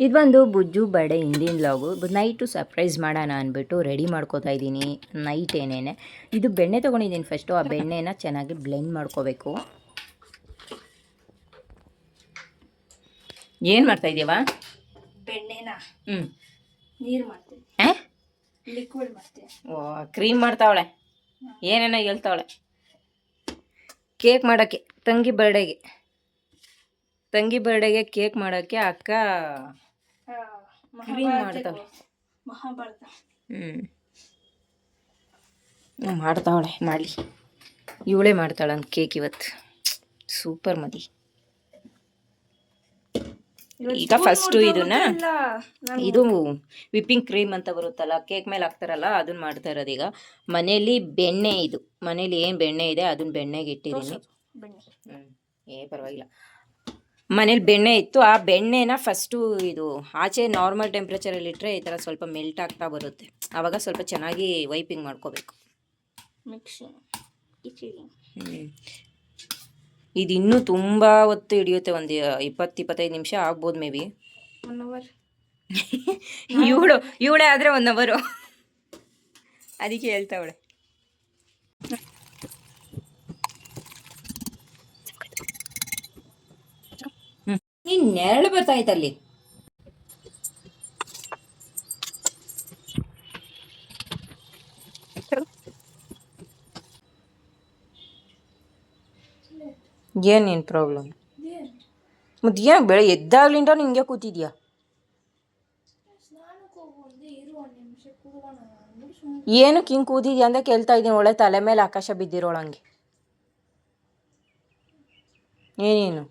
ಇದು ಬಂದು ಬುಜ್ಜು ಬರ್ಡೇ ಹಿಂದಿನ ಲಾಗು. ನೈಟು ಸರ್ಪ್ರೈಸ್ ಮಾಡೋಣ ಅಂದ್ಬಿಟ್ಟು ರೆಡಿ ಮಾಡ್ಕೋತಾ ಇದ್ದೀನಿ. ನೈಟ್ ಏನೇನೆ ಇದು ಬೆಣ್ಣೆ ತೊಗೊಂಡಿದ್ದೀನಿ. ಫಸ್ಟು ಆ ಬೆಣ್ಣೆನ ಚೆನ್ನಾಗಿ ಬ್ಲೆಂಡ್ ಮಾಡ್ಕೋಬೇಕು. ಏನು ಮಾಡ್ತಾ ಇದೀಯವ? ಬೆಣ್ಣೆನ ಹ್ಞೂ ನೀರು ಮಾಡ್ತೀನಿ, ಲಿಕ್ವಿಡ್ ಮಾಡ್ತೀನಿ. ಓ ಕ್ರೀಮ್ ಮಾಡ್ತಾವಳೆ, ಏನೇನೋ ಹೇಳ್ತಾವಳೆ. ಕೇಕ್ ಮಾಡೋಕ್ಕೆ ತಂಗಿ ಬರ್ಡೇಗೆ ಕೇಕ್ ಮಾಡೋಕ್ಕೆ ಅಕ್ಕ ಕ್ರೀಮ್ ಮಾಡ್ತಾಳೆ. ಮಹಾಭಾರತ ಮಾಡ್ತಾವಳೆ. ಮಾಡಲಿ, ಇವಳೇ ಮಾಡ್ತಾಳೆ ಅಂತ ಕೇಕ್ ಇವತ್ತು. ಸೂಪರ್ ಮದಿ. ಈಗ ಫಸ್ಟು ಇದನ್ನ ಇದು ವಿಪ್ಪಿಂಗ್ ಕ್ರೀಮ್ ಅಂತ ಬರುತ್ತಲ್ಲ, ಕೇಕ್ ಮೇಲೆ ಹಾಕ್ತಾರಲ್ಲ, ಅದನ್ನ ಮಾಡ್ತಾ ಇರೋದು. ಈಗ ಮನೇಲಿ ಬೆಣ್ಣೆ, ಇದು ಮನೇಲಿ ಏನು ಬೆಣ್ಣೆ ಇದೆ ಅದನ್ನ ಬೆಣ್ಣೆಗೆ ಇಟ್ಟಿದ್ದೀನಿ. ಪರವಾಗಿಲ್ಲ. ಮನೇಲಿ ಬೆಣ್ಣೆ ಇತ್ತು, ಆ ಬೆಣ್ಣೆನ ಫಸ್ಟು ಇದು ಆಚೆ ನಾರ್ಮಲ್ ಟೆಂಪ್ರೇಚರಲ್ಲಿ ಇಟ್ಟರೆ ಈ ಥರ ಸ್ವಲ್ಪ ಮೆಲ್ಟ್ ಆಗ್ತಾ ಬರುತ್ತೆ. ಆವಾಗ ಸ್ವಲ್ಪ ಚೆನ್ನಾಗಿ ವೈಪಿಂಗ್ ಮಾಡ್ಕೋಬೇಕು. ಇದು ಇನ್ನೂ ತುಂಬ ಹೊತ್ತು ಹಿಡಿಯುತ್ತೆ, ಒಂದು 20-25 ನಿಮಿಷ ಆಗ್ಬೋದು ಮೇ ಬಿ. 1 hour. ಇವಳೇ ಆದರೆ 1 hour. ಅದಕ್ಕೆ ಹೇಳ್ತಾವಳೆ. ನೀನು ನೆರಳು ಬರ್ತಾಯ್ತಲ್ಲಿ. ಏನೇನು ಪ್ರಾಬ್ಲಮ್? ಮತ್ತೆ ಏನು ಬೆಳೆ ಎದ್ದಾಗ್ಲಿಂದ ಹಿಂಗೆ ಕೂತಿದ್ಯಾ? ಏನಕ್ಕೆ ಹಿಂಗೆ ಕೂತಿದ್ಯಾ ಅಂತ ಕೇಳ್ತಾ ಇದ್ದೀನಿ. ಒಳ್ಳೆ ತಲೆ ಮೇಲೆ ಆಕಾಶ ಬಿದ್ದಿರೋಳಂಗೆ. ಏನೇನು?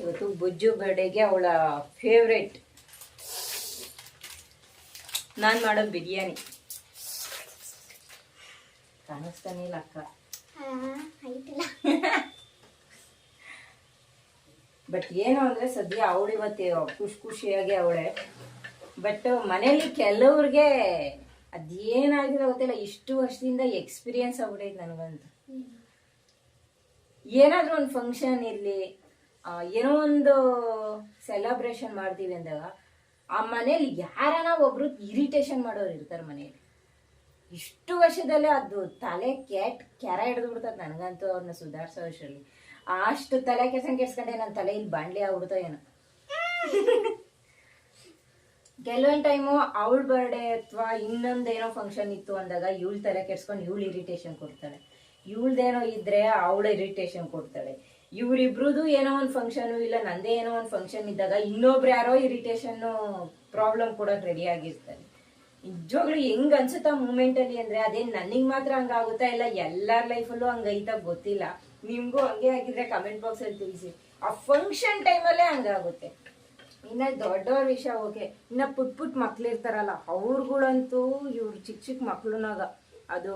ಇವತ್ತು ಬುಜ್ಜು ಬರ್ಡೇಗೆ ಅವಳ ಫೇವ್ರೇಟ್ ನಾನು ಮಾಡೋದು ಬಿರಿಯಾನಿ. ಕಾಣಿಸ್ತಾನೆ ಇಲ್ಲ ಅಕ್ಕ, ಬಟ್ ಏನು ಅಂದರೆ ಸದ್ಯ ಅವಳು ಇವತ್ತು ಖುಷಿಯಾಗಿ ಅವಳೆ. ಬಟ್ ಮನೇಲಿ ಕೆಲವ್ರಿಗೆ ಅದೇನಾಗಿರೋ ಗೊತ್ತಿಲ್ಲ, ಇಷ್ಟು ವರ್ಷದಿಂದ ಎಕ್ಸ್ಪೀರಿಯನ್ಸ್ ಆಗ್ಬಿಟ್ಟೈತೆ ನನಗಂತೂ. ಏನಾದರೂ ಒಂದು ಫಂಕ್ಷನ್ ಇರಲಿ, ಏನೋ ಒಂದು ಸೆಲೆಬ್ರೇಷನ್ ಮಾಡ್ತೀವಿ ಅಂದಾಗ ಆ ಮನೇಲಿ ಯಾರನ ಒಬ್ರು ಇರಿಟೇಷನ್ ಮಾಡೋರು ಇರ್ತಾರೆ ಮನೇಲಿ. ಇಷ್ಟು ವರ್ಷದಲ್ಲೇ ಅದು ತಲೆ ಕೆರ ಹಿಡಿದು ಬಿಡ್ತದೆ ನನಗಂತೂ. ಅವ್ರನ್ನ ಸುಧಾರಿಸೋ ವರ್ಷದಲ್ಲಿ ಅಷ್ಟು ತಲೆ ಕೆಡ್ಸ್ಕೊಂಡೆ ನನ್ನ ತಲೆ ಇಲ್ಲಿ ಬಾಂಡ್ಲಿ ಆಗ್ಬಿಡ್ತೋ ಏನೋ. ಕೆಲವೊಂದು ಟೈಮು ಅವಳ ಬರ್ಡೇ ಅಥವಾ ಇನ್ನೊಂದೇನೋ ಫಂಕ್ಷನ್ ಇತ್ತು ಅಂದಾಗ ಇವಳು ತಲೆ ಕೆಡ್ಸ್ಕೊಂಡು ಇವಳು ಇರಿಟೇಷನ್ ಕೊಡ್ತಾಳೆ, ಇವಳ್ದೇನೋ ಇದ್ರೆ ಅವಳು ಇರಿಟೇಷನ್ ಕೊಡ್ತಾಳೆ. ಇವರಿಬ್ರದ್ದು ಏನೋ ಒಂದು ಫಂಕ್ಷನು ಇಲ್ಲ ನಂದೇ ಏನೋ ಒಂದು ಫಂಕ್ಷನ್ ಇದ್ದಾಗ ಇನ್ನೊಬ್ರು ಯಾರೋ ಇರಿಟೇಷನ್ನು ಪ್ರಾಬ್ಲಮ್ ಕೊಡೋಕೆ ರೆಡಿ ಆಗಿರ್ತಾರೆ. ನಿಜವಾಗ್ಲೂ ಹೆಂಗ್ ಅನ್ಸುತ್ತಾ ಮೂಮೆಂಟಲ್ಲಿ ಅಂದರೆ ಅದೇನು ನನಗೆ ಮಾತ್ರ ಹಂಗಾಗುತ್ತಾ ಇಲ್ಲ ಎಲ್ಲರ ಲೈಫಲ್ಲೂ ಹಂಗೈತಾ ಗೊತ್ತಿಲ್ಲ. ನಿಮಗೂ ಹಂಗೆ ಆಗಿದ್ರೆ ಕಮೆಂಟ್ ಬಾಕ್ಸಲ್ಲಿ ತಿಳಿಸಿ. ಆ ಫಂಕ್ಷನ್ ಟೈಮಲ್ಲೇ ಹಂಗಾಗುತ್ತೆ. ಇನ್ನು ದೊಡ್ಡವ್ರ ವಿಷಯ ಓಕೆ, ಇನ್ನು ಪುಟ್ ಮಕ್ಳಿರ್ತಾರಲ್ಲ ಅವ್ರುಗಳಂತೂ ಇವ್ರು ಚಿಕ್ಕ ಮಕ್ಳುನಾಗ ಅದು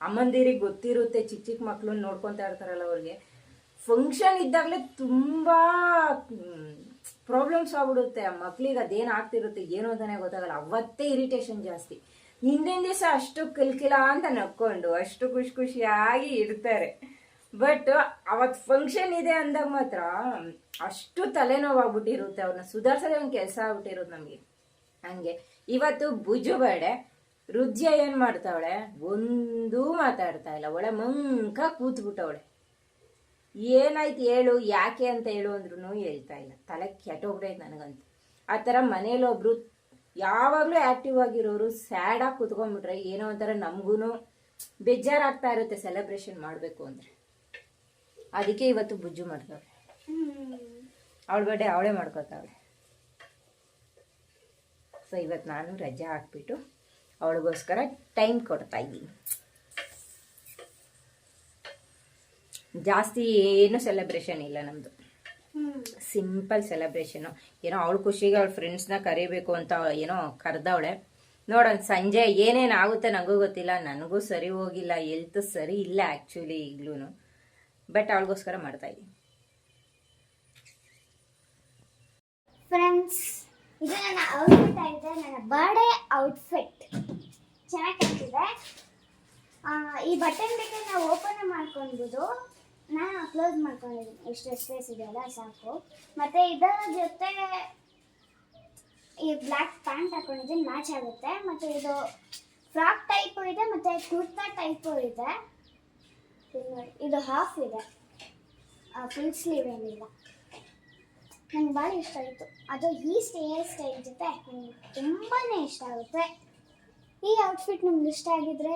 ಅಮ್ಮಂದಿರಿಗೆ ಗೊತ್ತಿರುತ್ತೆ. ಚಿಕ್ಕ ಮಕ್ಳು ನೋಡ್ಕೊತಾ ಇರ್ತಾರಲ್ಲ, ಅವ್ರಿಗೆ ಫಂಕ್ಷನ್ ಇದ್ದಾಗಲೇ ತುಂಬ ಪ್ರಾಬ್ಲಮ್ಸ್ ಆಗ್ಬಿಡುತ್ತೆ. ಆ ಮಕ್ಳಿಗೆ ಅದೇನು ಆಗ್ತಿರುತ್ತೆ ಏನು ಅಂತಾನೆ ಗೊತ್ತಾಗಲ್ಲ. ಅವತ್ತೇ ಇರಿಟೇಷನ್ ಜಾಸ್ತಿ. ಹಿಂದಿನ ದಿವಸ ಅಷ್ಟು ಕಿಲ್ಕಿಲ ಅಂತ ನಕ್ಕೊಂಡು ಅಷ್ಟು ಖುಷಿಯಾಗಿ ಇರ್ತಾರೆ. ಬಟ್ ಅವತ್ತು ಫಂಕ್ಷನ್ ಇದೆ ಅಂದಾಗ ಮಾತ್ರ ಅಷ್ಟು ತಲೆನೋವಾಗ್ಬಿಟ್ಟಿರುತ್ತೆ. ಅವ್ರನ್ನ ಸುಧಾರಿಸೋದೇ ಒಂದು ಕೆಲಸ ಆಗ್ಬಿಟ್ಟಿರೋದು ನಮಗೆ. ಹಂಗೆ ಇವತ್ತು ಬುಜ್ಜು ಬರ್ಡೇ. ರುಜ್ಯ ಏನು ಮಾಡ್ತಾವಳೆ, ಒಂದೂ ಮಾತಾಡ್ತಾ ಇಲ್ಲ, ಒಳ್ಳೆ ಮಂಕ ಕೂತ್ಬಿಟ್ಟವಳೆ. ಏನಾಯ್ತು ಹೇಳು, ಯಾಕೆ ಅಂತ ಹೇಳು ಅಂದ್ರೂ ಹೇಳ್ತಾ ಇಲ್ಲ. ತಲೆ ಕೆಟ್ಟೋಗ್ಬಿಟ್ಟೈತೆ ನನಗಂತೂ. ಆ ಥರ ಮನೇಲಿ ಒಬ್ರು ಯಾವಾಗಲೂ ಆ್ಯಕ್ಟಿವ್ ಆಗಿರೋರು ಸ್ಯಾಡಾಗಿ ಕೂತ್ಕೊಂಡ್ಬಿಟ್ರೆ ಏನೋ ಒಂಥರ ನಮಗೂ ಬೇಜಾರಾಗ್ತಾ ಇರುತ್ತೆ ಸೆಲೆಬ್ರೇಷನ್ ಮಾಡಬೇಕು ಅಂದರೆ. ಅದಕ್ಕೆ ಇವತ್ತು ಬುಜ್ಜು ಮಾಡ್ತಾವಳೆ. ಅವಳ ಬರ್ಡೇ ಅವಳೇ ಮಾಡ್ಕೋತಾವಳೆ. ಸೊ ಇವತ್ತು ನಾನು ರಜೆ ಹಾಕ್ಬಿಟ್ಟು ಅವಳಿಗೋಸ್ಕರ ಟೈಮ್ ಕೊಡ್ತಾ ಇದ್ದೀನಿ. ಜಾಸ್ತಿ ಏನು ಸೆಲೆಬ್ರೇಷನ್ ಇಲ್ಲ ನಮ್ಮದು, ಸಿಂಪಲ್ ಸೆಲೆಬ್ರೇಷನು. ಏನೋ ಅವಳ ಖುಷಿಗೆ ಅವಳ ಫ್ರೆಂಡ್ಸ್ನ ಕರಿಬೇಕು ಅಂತ ಏನೋ ಕರೆದವಳೆ. ನೋಡೋಣ ಸಂಜೆ ಏನೇನು ಆಗುತ್ತೆ ನನಗೂ ಗೊತ್ತಿಲ್ಲ. ನನಗೂ ಸರಿ ಹೋಗಿಲ್ಲ, ಹೆಲ್ತ್ ಸರಿ ಇಲ್ಲ ಆ್ಯಕ್ಚುಲಿ ಈಗಲೂ. ಬಟ್ ಅವಳಿಗೋಸ್ಕರ ಮಾಡ್ತಾ ಇದ್ದೀನಿ. ಫ್ರೆಂಡ್ಸ್, ಇದು ನನ್ನ ಔಟ್ಫಿಟ್ ಆಗಿದೆ, ನನ್ನ ಬರ್ಡೇ ಔಟ್ಫಿಟ್. ಚೆನ್ನಾಗಿ ಕಾಣ್ತಿದೆ. ಈ ಬಟನ್ ಬೇಕಾದ್ರೆ ನಾವು ಓಪನ್ ಮಾಡ್ಕೊಳ್ಬೋದು. ನಾನು ಕ್ಲೋಸ್ ಮಾಡ್ಕೊಂಡಿದ್ದೀನಿ, ಎಷ್ಟು ಸ್ಪೇಸ್ ಇದೆಯಲ್ಲ ಸಾಕು. ಮತ್ತು ಇದರ ಜೊತೆ ಈ ಬ್ಲ್ಯಾಕ್ ಪ್ಯಾಂಟ್ ಹಾಕೊಂಡಿದ್ದೀನಿ, ಮ್ಯಾಚ್ ಆಗುತ್ತೆ. ಮತ್ತು ಇದು ಫ್ರಾಕ್ ಟೈಪು ಇದೆ ಮತ್ತು ಕುರ್ತಾ ಟೈಪು ಇದೆ. ಇದು ನೋಡಿ, ಇದು ಹಾಫ್ ಇದೆ, ಫುಲ್ ಸ್ಲೀವ್ ಏನಿಲ್ಲ. ನನಗೆ ಭಾಳ ಇಷ್ಟ ಆಯಿತು. ಅದು ಈ ಸ್ಟೈಲ್ ಜೊತೆ ನನಗೆ ತುಂಬಾ ಇಷ್ಟ ಆಗುತ್ತೆ. ಈ ಔಟ್ಫಿಟ್ ನಿಮ್ಗೆ ಇಷ್ಟ ಆಗಿದ್ರೆ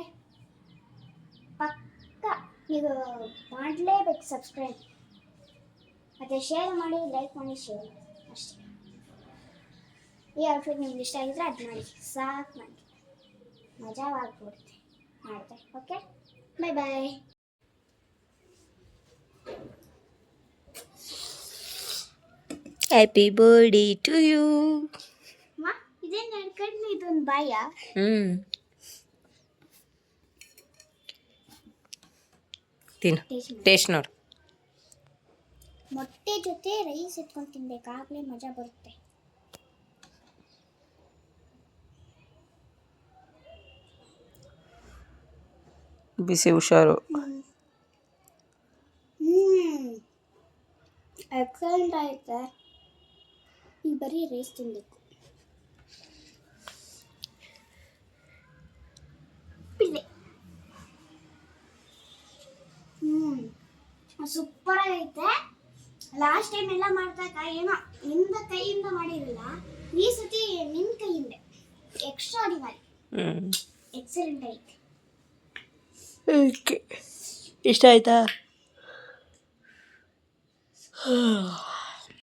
ಪಕ್ಕ ನೀವು ಮಾಡಲೇಬೇಕು ಸಬ್ಸ್ಕ್ರೈಬ್, ಮತ್ತು ಶೇರ್ ಮಾಡಿ, ಲೈಕ್ ಮಾಡಿ, ಶೇರ್ ಮಾಡಿ ಅಷ್ಟೇ. ಈ ಔಟ್ಫಿಟ್ ನಿಮ್ಗೆ ಇಷ್ಟ ಆಗಿದ್ರೆ ಅದು ಮಾಡಿ ಸಾಕು, ಮಾಡಿ ಮಜಾವಾಗ್ಬಿಡುತ್ತೆ ಮಾಡಿದೆ. Okay, bye bye. Happy birthday to you. ಇದೇನು ನಡ್ಕೊಂಡು ಇದೊಂದು ಬಾಯ. ತಿನ್ನು, ಟೇಸ್ಟ್ ನೋಡು. ಮೊಟ್ಟೆ ಜೊತೆ ರೈಸ್ ಇಟ್ಕೊಂಡು ತಿನ್ಬೇಕಾಗಲೇ ಮಜಾ ಬರುತ್ತೆ. ಬಿಸಿ ಹುಷಾರು. ಎಕ್ಸಲೆಂಟ್ ಆಯ್ತಾ. ಈಗ ಬರೀ ರೈಸ್ ತಿನ್ನಬೇಕು. ಸೂಪರ್ ಆಗೈತೆ. ಲಾಸ್ಟ್ ಟೈಮ್ ಎಲ್ಲ ಮಾಡಿದಾಗ ಏನೋ ನಿಂದ ಕೈಯಿಂದ ಮಾಡಿರಲಿಲ್ಲ, ಈ ಸತಿ ನಿನ್ನ ಕೈಯಿಂದ ಎಕ್ಸ್ಟ್ರಾಡಿನರಿ, ಎಕ್ಸಲೆಂಟ್ ಐತೆ. ಇಷ್ಟ ಆಯ್ತಾ?